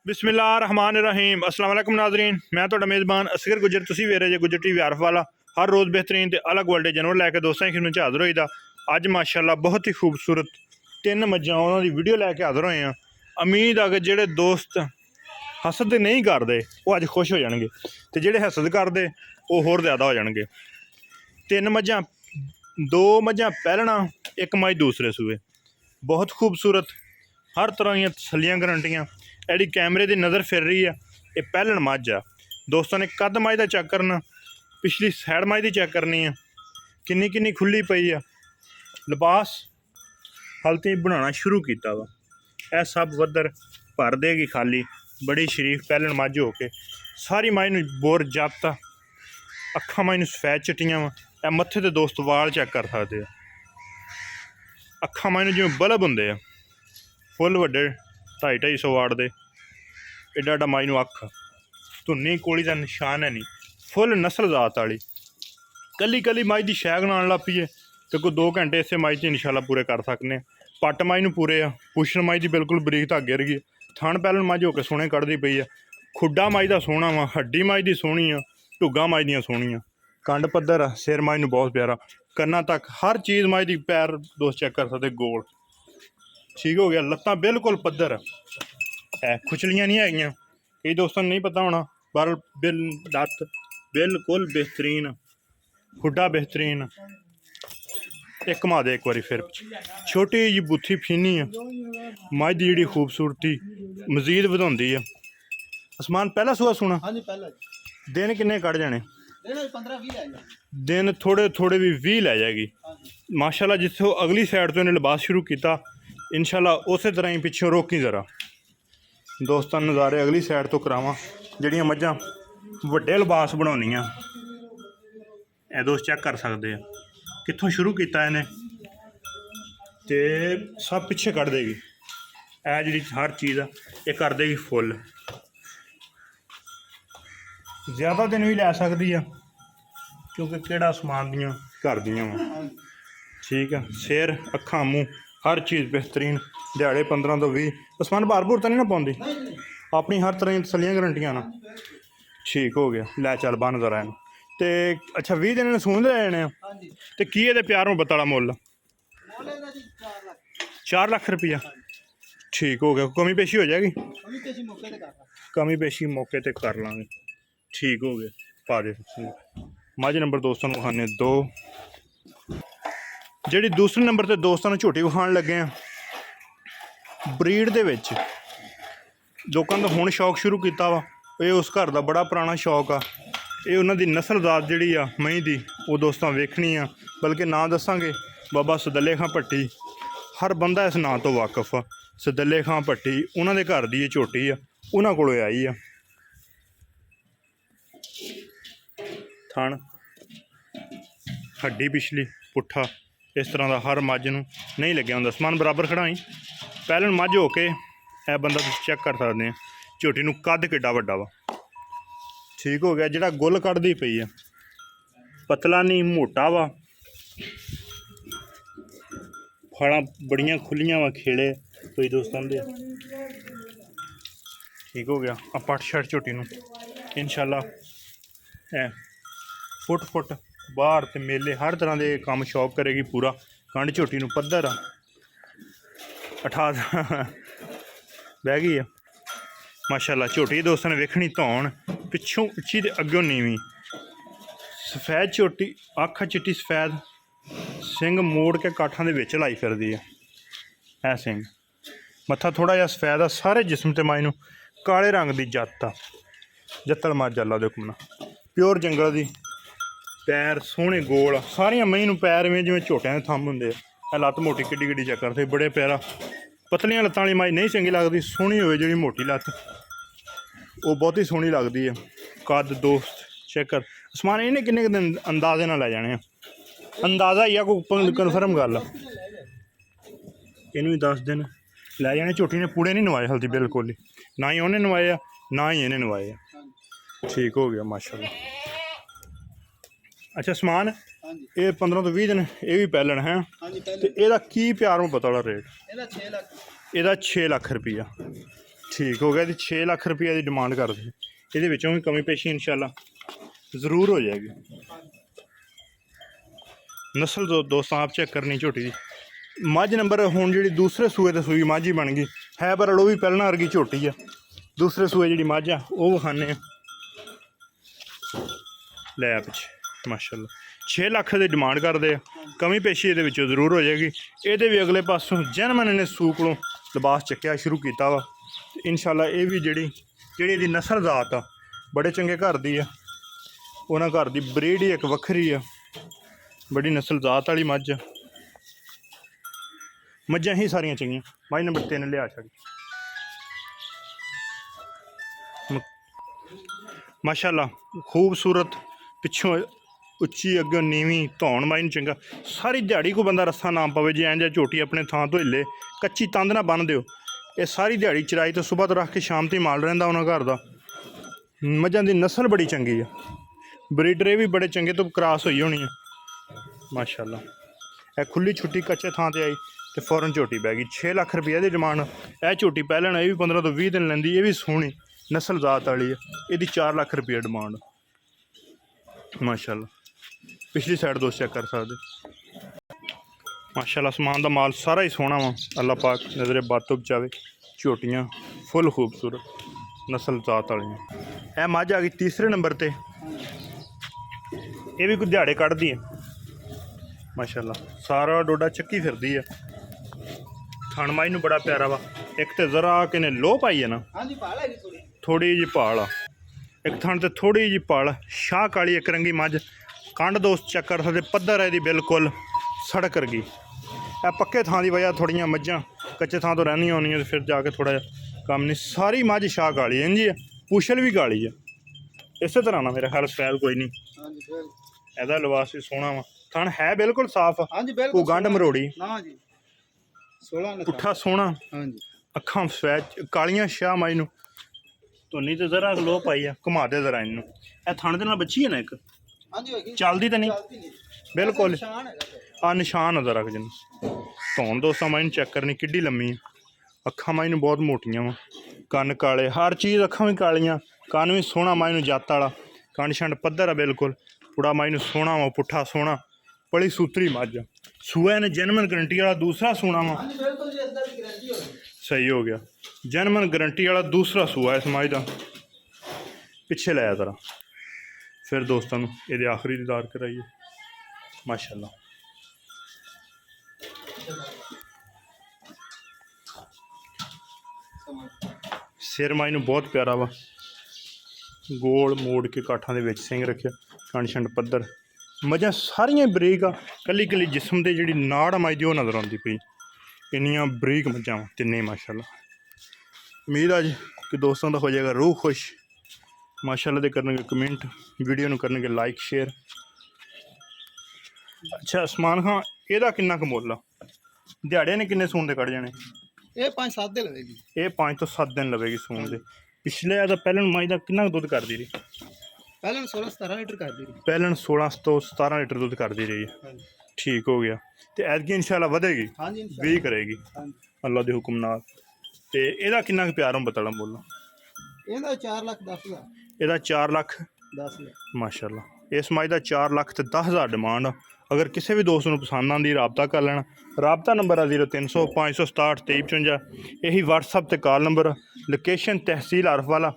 बिस्मिल्लाहिर्रहमानिर्रहीम अस्सलाम वालेकुम नाज़रीन। मैं तो मेज़बान असगर गुजर तुसी वेरे जे गुजर टीवी आरफ वाला हर रोज़ बेहतरीन ते अलग वर्ल्ड जानवर लैके दोस्तों की खिदमत हाज़र होईदा। अज माशाअल्लाह बहुत ही खूबसूरत तीन मज्जां उन्हां दी वीडियो लैके हाज़र होए हैं। उम्मीद आ कि जेह्ड़े दोस्त हसद नहीं करते वो अज खुश हो जाएंगे तो जेह्ड़े हसद करते वो होर ज़्यादा हो जाएंगे। तीन मज्जां, दो मज्जां पैलना, एक मज दूसरे सूए, बहुत खूबसूरत, हर तरह दी तसल्लियां गारंटियां। एड़ी कैमरे की नज़र फिर रही है, ये पैहलन मझ आ। दोस्तों ने कद मझ का चेक करना, पिछली सैड मझ की चेक करनी है, किन्नी किन्नी खुली पई है, लिबास हल्ती बनाना शुरू किया वा। यह सब वधर भर देगी खाली, बड़ी शरीफ पैहलन मझ हो के। सारी मझ नूं बोर जत, अखा मझ नूं सफैद चिट्टियां वा। यह मत्थे ते दोस्त वाल चेक कर सकते हो, अखा मझ नूं जिवें बल्ब हुंदे आ, फुल वड्डे 250-250 वाट दे, एडा एडा मझ नूं अख, धुन्नी कोली का निशान है नहीं, फुल नस्ल जात वाली। कली कली मझ की शै गनान लग पईए तो कोई 2 घंटे इसे मझ च इंशाल्लाह पूरे कर सकने। पट मझ नूं पूरे आ, पुछण मझ की बिल्कुल बरीक धागे वर्गी, थण पैहलन मझ होकर सोहणे कढ़दी पई है। खुड्डा मझ का सोहना वा, हड्डी मझ की सोहनी आ, ढुग्गा मझ दियां सोहणियां, कंड पद्धर आ, सिर मझ नूं बहुत प्यारा, कन्ना तक हर चीज़ मझ की। पैर दोस्त चेक कर सकते गोल, ठीक हो गया। लत्तां बिल्कुल पद्धर है, खुचलियां नहीं हैगियां। कई दोस्तों नहीं पता होना, पर बिल लत्त बिल्कुल बेहतरीन, खुड्डा बेहतरीन। एक घुमा दे एक बारी फिर, छोटी जी बुत्थी फीनी है, मझ की जी खूबसूरती मजीद वधाउंदी है। आसमान पहला सूआ सुना, दिन किन्ने कढ़ जाने, दिन थोड़े थोड़े भी 20 लै जाएगी माशाल्लाह। जिथों अगली साइड तो इन्हें लिबास शुरू किया, इंशाल्लाह उस तरह ही पिछों रोकी जरा दोस्तों नज़ारे अगली साइड तो करावां। जड़ियाँ मझां वड्डे लिबास बनाउणियां, ए दोस्त चेक कर सकते हैं कित्थों शुरू किया इन्हें, तो सब पिछे कढ़ देगी। ए जी हर चीज़ आ ये कर देगी फुल, ज़्यादा दिन भी लै सकती है क्योंकि केड़ा समान दियाँ घर दियां वा, ठीक है। सिर अखा मूँह हर चीज़ बेहतरीन, दिहाड़े 15 तो 20। आसमान भार भूर तो नहीं ना पाँदी, अपनी हर तरह की तसलियां गारंटियां ना, ठीक हो गया। लै चल बन जरा इन ते अच्छा 20 दिन सून ले जाने तो की ये प्यार मुहब्बत वाला मुल 4 लाख रुपया, ठीक हो गया। कमी पेशी हो जाएगी, कमी पेशी मौके पर कर लाँगे, ठीक हो गया। पा दे मझ नंबर दोस्तों को विखाने 2। जी दूसरे नंबर पर दोस्तों को झोटी विखाण लगे हैं, ब्रीड दे विच लोगों का हुण शौक शुरू किया वा। ये उस घर का बड़ा पुराना शौक आ, ये उन्हों की नस्लजात जी आ मई की, वो दोस्तों वेखनी आ। बल्कि ना दसांगे बाबा सदले खां भट्टी, हर बंदा इस नां तो वाकफ आ। सदले खां भट्टी उन्होंने घर की ये झोटी आ, उन्होंने कोलों आई आ। थण हड्डी पिछली पुट्ठा इस तरह का हर मझ नूं नहीं लग्या हुंदा। समान बराबर खड़ाई, पैहलन मझ हो के यह बंदा चेक कर सकते हैं झोटी नूं कद किड्डा वड्डा वा, ठीक हो गया। जिहड़ा गुल कढ़दी पई है, पतला नहीं मोटा वा, फड़ां बड़ियां खुलियां वा, खेड़े कोई दोस्तों दे, ठीक हो गया। आ पट शट झोटी नूं इंशाल्लाह फुट फुट बाहर ते मेले हर तरह के काम शौक करेगी पूरा। कंड झोटी नूं पद्धर 18 बह गई है माशाल्लाह। झोटी दोस्तों ने वेखनी धौन पिछों उच्ची ते अग्गों नीवी, सफैद झोटी, अख चिट्टी सफैद, सिंग मोड़ के काठां दे विच लाई फिरदी है सिंग, मत्था थोड़ा जिहा सफैद आ, सारे जिस्म ते मझ नूं काले रंग की जत्त आ, जत्तल मझ अल्लाह दे हुक्म नाल प्योर जंगल दी। पैर सोहने गोल, सारियां मई नूं पैर में जिवें झोटियां दे थंब हुंदे आ। लत्त मोटी किड्डी किड्डी चक्कर थे, बड़े प्यारा। पतलियां लत्तां वाली मझ नहीं चंगी लगती, सोहनी होवे जिहड़ी मोटी लत्त वो बहुत ही सोहनी लगती है। कद दोस्त चेक कर, समान इन्हें किन्ने दिन अंदाजे नाल लै जाने, अंदाजा ही आ, कोई कन्फर्म गल, इनू 10 दिन लै जाने। झोटी ने पूड़े नहीं नवाए हल्दी बिल्कुल ही, ना ही उन्हें नवाए आ ना ही इन्हें नवाए आ, ठीक हो गया माशाल्लाह। अच्छा समान ये 15 तो 20 दिन ये भी पैहलन है, तो यदा की प्यार मुहब्बत वाला रेट, यदा 6 लाख रुपया, ठीक हो गया। 6 लाख रुपये की डिमांड करते, ये भी कमी पेशी इंशाल्लाह जरूर हो जाएगी। नस्ल तो दोस्तों आप चेक करनी झोटी की। मझ नंबर हुण जी दूसरे सूए तो सूई मझ ही बन गई है, पर वो भी पहलना वर्गी झोटी है। दूसरे सूए जी मझ आ वो विखाने लै पिछे माशाल्लाह। 6 लाख की डिमांड करते हैं, कमी पेशी ये जरूर हो जाएगी। ये भी अगले पासों जैनमन ने सूह को लिबास चक्या शुरू किया वा। इंशाल्लाह ये भी जी नस्ल जात आ बड़े चंगे घर की है, उन्होंने घर की ब्रीड ही एक वक्री है, बड़ी नस्ल जात वाली मझ। मझां ही सारियां चंगियां। मझ नंबर 3 लिया छड़ी माशाल्लाह खूबसूरत, पिछों उच्ची अगे नीवी धौन मझ चंगा। सारी दिहाड़ी को बंदा रस्सा ना पवे जे इंज झोटी अपने थां तो हिले कच्ची तंद ना बन दिओ। ये सारी दिहाड़ी चराई तो सुबह तो रख के शाम तक माल रहिंदा उन्हां घर दा। मझां दी नस्ल बड़ी चंगी है, ब्रीडर भी बड़े चंगे तो क्रॉस हुई होनी है माशाल्लाह। यह खुली छुट्टी कच्चे थां ते आई तो फौरन झोटी बह गई। 6 लाख रुपये की डिमांड। यह झोटी पहलन ये भी 15 तो 20 दिन लैंदी, ये भी सोहनी नस्ल जात वाली है। ये 4 लाख रुपये डिमांड माशाल्लाह। पिछली साइड दोस्त चेक कर सकते माशाल्लाह। समान का माल सारा ही सोहना वा, अल्लाह पाक नज़रे बातों बचावे। झोटियाँ फुल खूबसूरत नस्ल जात वाली। यह मझ आ गई तीसरे नंबर पर, ये भी कोई दिहाड़े कढ़दी है माशाल्लाह। सारा डोडा चक्की फिरदी है। थण मझ नूं बड़ा प्यारा वा। एक तो जरा किने लो पाई है ना, थोड़ी जी भाल आ, एक थण ते थोड़ी जी भाल। शाह काली एक रंगी मझ, कंड दोस्त चेक कर सकते पद्धर है बिल्कुल सड़क रगी। यह पक्के थां की वजह थोड़ियां मझां कच्चे थां तो रहनी होनी है, फिर जाके थोड़ा जिहा कम नहीं। सारी मझ शाह काली है जी है, पूछल भी काली है। इस तरह ना मेरा ख्याल सफैद कोई नहीं। ਇਹਦਾ ਲਿਬਾਸ भी सोहना वा। थण है बिल्कुल साफ, कोई गंढ मरोड़ी पुट्ठा सोहना। अखां सफैद कालियां शाह मझ नूं धुनी तो जरा लो पाई है। घुमा दे जरा इनू, यह थण दे नाल बच्ची है ना एक चलती तो नहीं बिल्कुल आ निशान नजर रख जिन। धौन दोस्तों मझ चेक करनी किड्डी लम्मी है। अखां मझ नूं बहुत मोटियां वा, कन्न काले, हर चीज़ अखां भी कालियां, कन्न भी सोहना मझ नूं जत्त वाला, कंड शंड पद्धर है बिल्कुल। पुड़ा मझ नूं सोहना वा, पुट्ठा सोहना, बड़ी सूतरी मझ। सूआ ने जैनमन गारंटी वाला दूसरा सूना वा, सही हो गया। जैनमन गारंटी वाला दूसरा सूआ इस मझ का। पिछे लाया जरा, फिर दोस्तों ये आखिरी दीदार कराइए माशाल्लाह। सिर मझ नूं बहुत प्यारा वा, गोल मोड़ के काठा दे विच सिंह रखे, कंड शंड पद्धर। मझां सारियां बरीक आ, कली कली जिसम ते जिहड़ी नाड़ मझ दी ओह नज़र आउंदी पई। इन्नियां बरीक मझां तिन्ने माशाल्लाह। उम्मीद अज कि दोस्तों का हो जाएगा रूह खुश माशाल्लाह। दे करने कमेंट, वीडियो नूं करने लाइक शेयर। अच्छा उस्मान खां एदा किन्ना क मुੱਲ आ? दिहाड़े ने किन्ने सून दे कढ़ जाने? ये 5-7 दिन लगेगी। ये 5 तो 7 दिन लवेगी सून दे। पिछले दा पहलन मझ दा किन्ना दुध करदी रही? पहलन 16-17 लीटर कर दी। पहलन 16 तो 17 लीटर दुध करदी रही है। ठीक हो गया। तो ऐतकी इंशाल्लाह वधेगी, 20 करेगी अल्लाह दे हुक्म नाल। ते एदा किन्ना क प्यार बतला मुੱਲ? ਇਹਦਾ 4,10,000। ਇਹਦਾ 4,10,000 माशाल्लाह। इस मझ का 4,10,000 डिमांड। अगर किसी भी दोस्त को पसंद आती राबता कर लेना। राबता नंबर है 0300 567 2355। यही व्हाट्सअप ते कॉल नंबर। लोकेशन तहसील अरफवाला,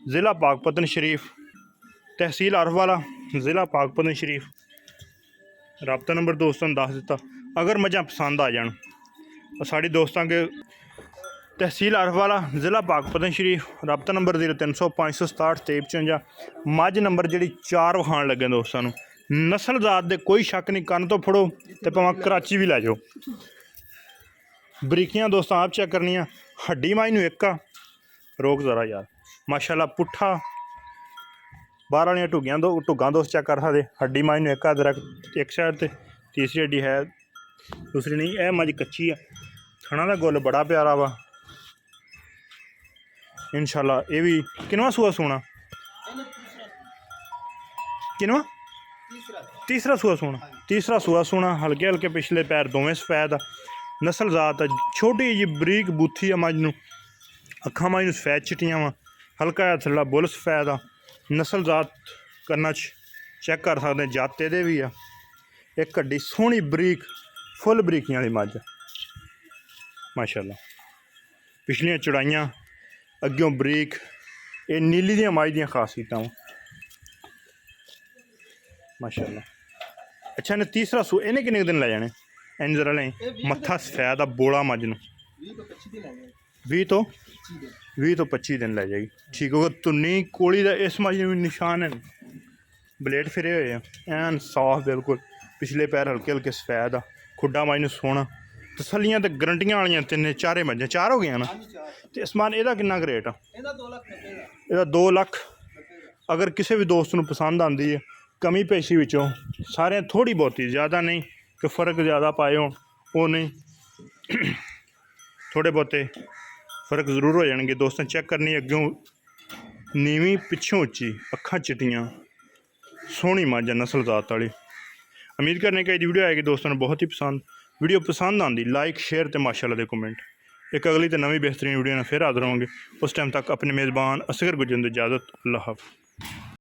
ज़िला पाकपतन शरीफ। तहसील अरफवाला, ज़िला पाकपतन शरीफ। राबता नंबर दोस्तों ने दस दिता। अगर मझां पसंद आ जान साड़ी दोस्तों के तहसील अरफवाला, ज़िला पाकपतन शरीफ। राबता नंबर 0300 567 2355। मझ नंबर जी 4 विखाण लगे दोस्तों को। नस्ल जात दे कोई शक नहीं, कन्न तो फड़ो तो भावें कराची भी लै जाओ। बरीकियां दोस्तों आप चेक करनियाँ। हड्डी मझ नूं एक आ, रोक जरा यार माशाल्लाह। पुट्ठा बाहर वालियां ढुग्गां दोस्त चेक कर सकते। हड्डी मझ नूं एक आ, जरा एक साइड ते तीसरी हड्डी है, दूसरी नहीं। यह मझ कच्ची है। थणा दा गुल बड़ा प्यारा वा इंशाल्लाह। ये भी किनवा सूआ सोना? किनवा? तीसरा सूआ सोना। तीसरा सूआ सोना। हल्के हल्के पिछले पैर दोवें सफैद। नस्ल जात छोटी जी बरीक बूथी है मझ नूं। ਅੱਖਾਂ ਮਾਈ ਨੂੰ ਸਫੈਦ ਚਿੱਟੀਆਂ ਵਾ, ਹਲਕਾ ਜਿਹਾ ਥੱਲਾ ਬੁੱਲ ਸਫੈਦ ਆ। ਨਸਲ ਜ਼ਾਤ ਕਰਨਾ ਚੈੱਕ ਕਰ ਸਕਦੇ ਜਾਤ ਇਹਦੇ ਵੀ ਆ। ਇੱਕ ਹੱਡੀ ਸੋਹਣੀ ਬਰੀਕ ਫੁੱਲ ਬਰੀਕੀਆਂ ਵਾਲੀ ਮੱਝ ਮਾਸ਼ਾਅੱਲਾ। ਪਿਛਲੀਆਂ ਚੜਾਈਆਂ ਅੱਗਿਓਂ ਬਰੀਕ। ਇਹ ਨੀਲੀ ਦੀਆਂ ਮੱਝ ਦੀਆਂ ਖਾਸੀਅਤਾਂ ਵਾ ਮਾਸ਼ਾਅੱਲਾ। ਅੱਛਾ ਇਹਨੇ ਤੀਸਰਾ ਸੂ ਇਹਨੇ ਕਿੰਨੇ ਕੁ ਦਿਨ ਲੈ ਜਾਣੇ? ਇੰਝ ਜ਼ਰਾ ਲੈ ਮੱਥਾ ਸਫੈਦ ਆ ਬੋਲਾ ਮੱਝ ਨੂੰ 20 ਤੋਂ 25 ਦਿਨ ਲੈ ਜਾਏਗੀ। ਠੀਕ ਹੋਗਾ। ਤੁੰਨੀ ਕੋਲੀ ਦਾ ਇਸ ਮੱਝ ਨੂੰ ਵੀ ਨਿਸ਼ਾਨ ਹੈ, ਬਲੇਡ ਫਿਰੇ ਹੋਏ ਆ ਐਨ ਸਾਫ ਬਿਲਕੁਲ। ਪਿਛਲੇ ਪੈਰ ਹਲਕੇ ਹਲਕੇ ਸਫੈਦ ਆ। ਖੁੱਡਾ ਮੱਝ ਨੂੰ ਸੋਹਣਾ। ਤਸੱਲੀਆਂ ਤੇ ਗਰੰਟੀਆਂ ਵਾਲੀਆਂ ਤਿੰਨੇ ਚਾਰੇ ਮੱਝਾਂ ਚਾਰ ਹੋ ਗਈਆਂ ਨਾ। ਤੇ ਅਸਮਾਨ ਇਹਦਾ ਕਿੰਨਾ ਕੁ ਰੇਟ ਆ? ਇਹਦਾ 2 ਲੱਖ। ਅਗਰ ਕਿਸੇ ਵੀ ਦੋਸਤ ਨੂੰ ਪਸੰਦ ਆਉਂਦੀ ਹੈ ਕਮੀ ਪੇਸ਼ੀ ਵਿੱਚੋਂ ਸਾਰਿਆਂ ਥੋੜ੍ਹੀ ਬਹੁਤੀ, ਜ਼ਿਆਦਾ ਨਹੀਂ ਕਿ ਫ਼ਰਕ ਜ਼ਿਆਦਾ ਪਾਏ ਹੋਣ, ਉਹ ਨਹੀਂ, ਥੋੜ੍ਹੇ ਬਹੁਤੇ ਫ਼ਰਕ ਜ਼ਰੂਰ ਹੋ ਜਾਣਗੇ। ਦੋਸਤਾਂ ਚੈੱਕ ਕਰਨੀ ਅੱਗੋਂ ਨੀਵੀਂ ਪਿੱਛੋਂ ਉੱਚੀ, ਅੱਖਾਂ ਚਿੱਟੀਆਂ, ਸੋਹਣੀ ਮੱਝ ਆ ਨਸਲ ਜ਼ਾਤ ਵਾਲੀ। ਉਮੀਦ ਕਰਨੇ ਕਿ ਇਹਦੀ ਵੀਡੀਓ ਆਏਗੀ ਦੋਸਤਾਂ ਨੂੰ ਬਹੁਤ ਹੀ ਪਸੰਦ। ਵੀਡੀਓ ਪਸੰਦ ਆਉਂਦੀ ਲਾਈਕ ਸ਼ੇਅਰ ਤੇ ਮਾਸ਼ਾਅੱਲਾ ਦੇ ਕਮੈਂਟ। ਇੱਕ ਅਗਲੀ ਤੇ ਨਵੀਂ ਬਿਹਤਰੀਨ ਵੀਡੀਓ ਨਾਲ ਫਿਰ ਹਾਜ਼ਰ ਹੋਵਾਂਗੇ। ਉਸ ਟਾਈਮ ਤੱਕ ਆਪਣੇ ਮੇਜ਼ਬਾਨ ਅਸਗਰ ਗੁੱਜਰ ਦੀ ਇਜਾਜ਼ਤ। ਅੱਲਾਹ ਹਾਫ਼ਿਜ਼।